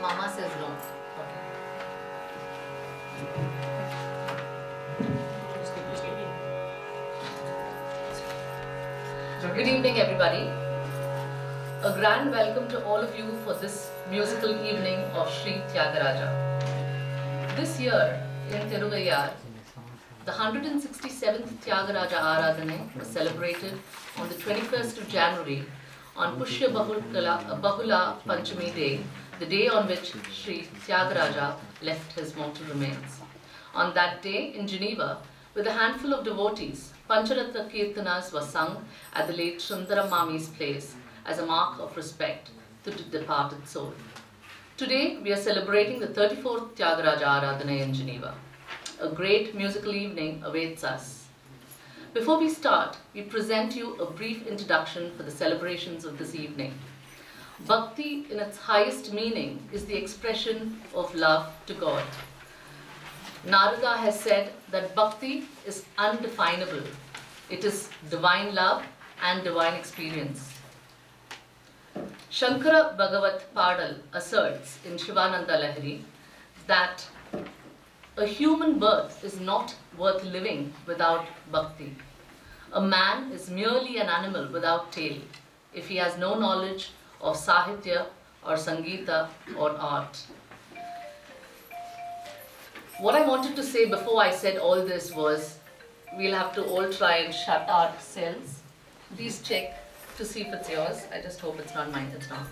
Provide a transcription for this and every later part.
Mama says no. Okay. Good evening, everybody. A grand welcome to all of you for this musical evening of Sri Tyagaraja. This year in Tiruvayar, the 167th Tyagaraja Aradhane was celebrated on the 21st of January on Pushya Bahula Panchami Day, the day on which Sri Tyagaraja left his mortal remains. On that day in Geneva, with a handful of devotees, Pancharatna Kirtanas were sung at the late Sundaram Mami's place as a mark of respect to the departed soul. Today we are celebrating the 34th Tyagaraja Aradhane in Geneva. A great musical evening awaits us. Before we start, we present you a brief introduction for the celebrations of this evening. Bhakti, in its highest meaning, is the expression of love to God. Narada has said that Bhakti is undefinable. It is divine love and divine experience. Shankara Bhagavat Padal asserts in Shivananda Lahiri that a human birth is not worth living without bhakti. A man is merely an animal without tail if he has no knowledge of sahitya or sangeeta or art. What I wanted to say before I said all this was, we'll have to all try and shut our cells. Please check to see if it's yours. I just hope it's not mine. It's not.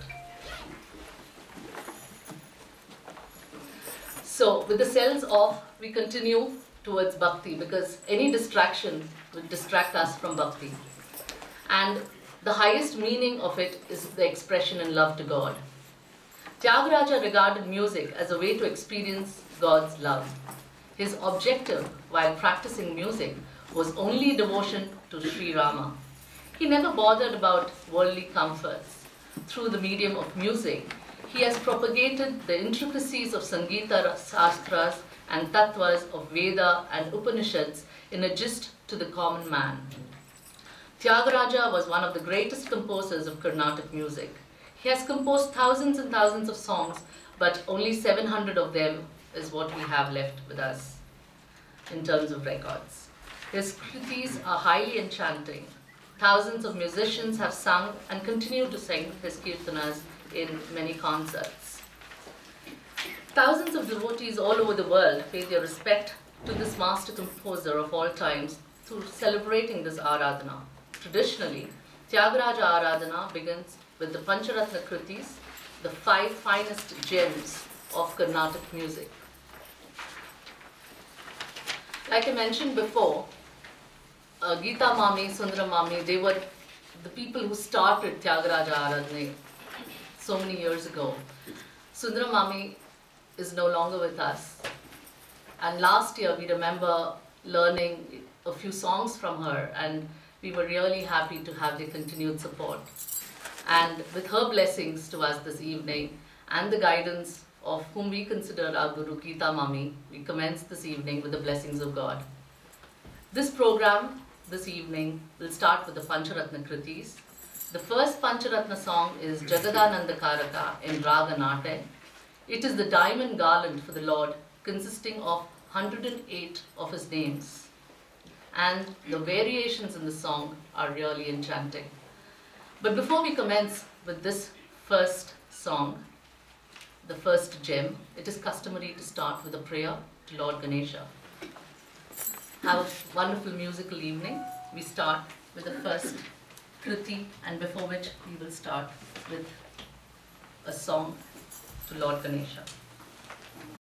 So, with the cells off, we continue towards bhakti because any distraction will distract us from bhakti. And the highest meaning of it is the expression in love to God. Tyagaraja regarded music as a way to experience God's love. His objective while practicing music was only devotion to Sri Rama. He never bothered about worldly comforts. Through the medium of music, he has propagated the intricacies of Sangeeta Shastras and Tattvas of Veda and Upanishads in a gist to the common man. Tyagaraja was one of the greatest composers of Carnatic music. He has composed thousands and thousands of songs, but only 700 of them is what we have left with us in terms of records. His kritis are highly enchanting. Thousands of musicians have sung and continue to sing his kirtanas in many concerts. Thousands of devotees all over the world pay their respect to this master composer of all times through celebrating this Aradhana. Traditionally, Tyagaraja Aradhana begins with the Pancharatna Kritis, the 5 finest gems of Carnatic music. Like I mentioned before, Geeta Mami, Sundaram Mami, they were the people who started Tyagaraja Aradhane so many years ago. Sundaram Mami is no longer with us. And last year we remember learning a few songs from her, and we were really happy to have their continued support. And with her blessings to us this evening and the guidance of whom we consider our Guru Geeta Mami, we commence this evening with the blessings of God. This program this evening will start with the Pancharatna Kritis. The first Pancharatna song is Jagadananda Karaka in Raga Nate. It is the diamond garland for the Lord, consisting of 108 of his names. And the variations in the song are really enchanting. But before we commence with this first song, the first gem, it is customary to start with a prayer to Lord Ganesha. Have a wonderful musical evening. We start with the first Kriti, and before which we will start with a song to Lord Ganesha.